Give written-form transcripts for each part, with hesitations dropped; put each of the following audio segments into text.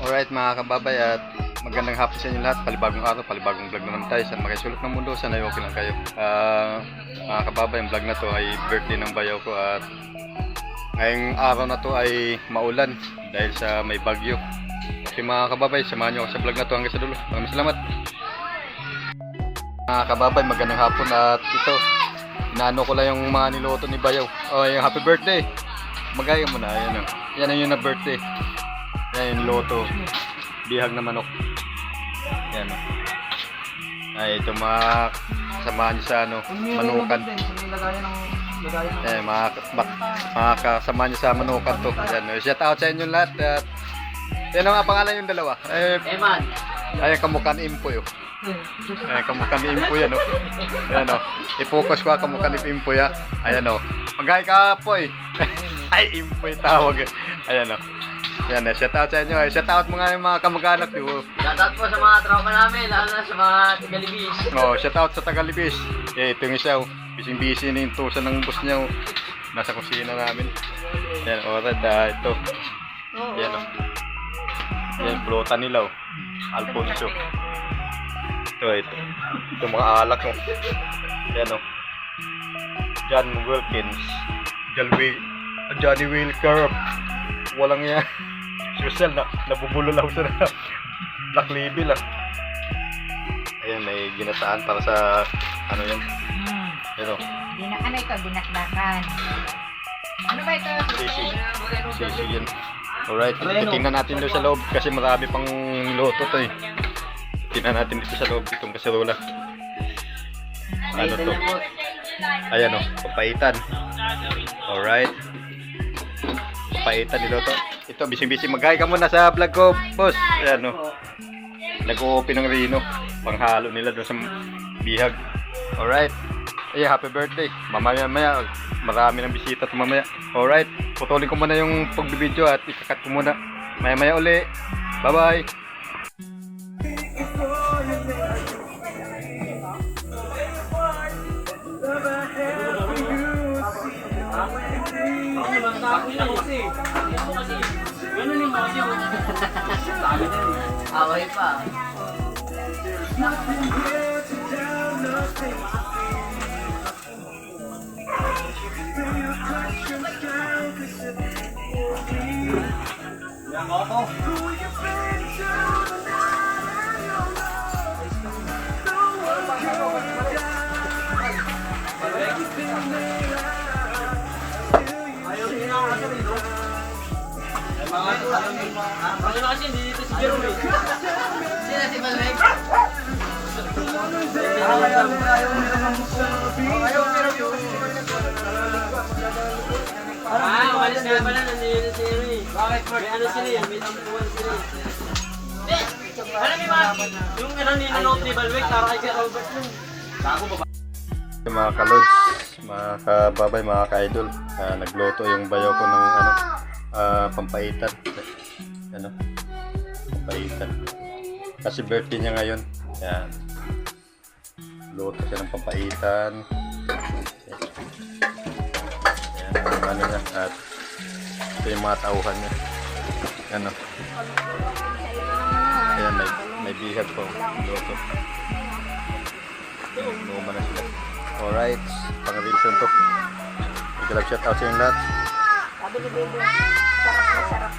Alright mga kababay at magandang hapon sa inyo lahat. Palibagong araw, palibagong vlog na naman tayo. Saan makisulok ng mundo, sana okay lang kayo. Mga kababay, ang vlog na to ay birthday ng bayaw ko at ngayong araw na to ay maulan dahil sa may bagyo. Okay mga kababay, samahan nyo ako sa vlog na to hanggang sa dulo. Maraming salamat. Mga kababay, magandang hapon at ito, inaano ko lang yung mga niluto ni bayaw. Oh, yung happy birthday. Magaya mo na, ayan o. Yan ang yun na birthday. Yan yung loto. Bihag na manok. Yan o. Ay, ito mga kasamahan niyo sa ano, manukan. Yan, mga kasamahan niyo sa manukan to. Yan, shout out sa inyo lahat. At yan ang pangalan yung dalawa. Eman. Ay, kamukha ni Impoy. Ay, kamukha ni Impoy yan o. Yan o. I-focus ko kamukha ni Impoy ha. Ayan o. Magay ka po eh. Ay, Impoy tawag. Ayan o. Yan, shout out sa inyo. Shout out mga kamag-anak nyo. Shout out po sa mga tropa namin, lalo na sa mga Tagalibis. Oh, shout out sa Tagalibis. Ito yung isa oh. Busy na yung tusa ng bus niya oh. Nasa kusina namin. Yan, alright, ito. Yan oh. Yan, plota nila oh. Alfonso. Ito. Ito mga alak oh. Yan oh. John Wilkins. Johnny Wilker. Walang yan. Social na, nabubulol ako sa black label ah. Ayan, may ginataan para sa ano yan. Ito. Ano ito? Dinakdakan. Ano ba ito? Sisi yan. Alright, tingnan natin doon sa loob kasi marami pang loto to eh. Tingnan natin dito sa loob itong kaserola. Ano to? Ayan o, papaitan. Alright. Papaitan nilo to. Ito, busy-busy. Mag-hi ka muna sa vlog ko, boss. Ayan o. Nag-o-open ng Rino. Panghalo nila doon sa bihag. Alright. Ay, happy birthday. Mamaya-maya, marami ng bisita ito mamaya. Alright. Putulin ko muna yung pagbibideo at ikakat ko muna. Maya-maya uli. Bye-bye. Away pa. Yan ako. Ano na kasi dito si Jerome. Sino si Malek? Walis nga pala nandito si Jerome. Bakit? May ano sila yan, may tampuan sila. Alam mo ba, yung ano ninanong ni Balwek, tara kay Robert nun. Mga kalods, mga kababay, mga ka-idol, nagloto yung bayaw ko ng ano, pampaitan. Ano? Pampaitan. Kasi birthday niya ngayon. Yan. Loto siya ng pampaitan. Yan, ano niya. At ito yung mga tauhan niya. Ano? Ayan, may bihag po. Loto. Luma na sila. Alright, pang-reason to. Ikalag shout out sa yung lahat. Sabi ni Baby, sarap na sarap.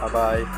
Bye-bye.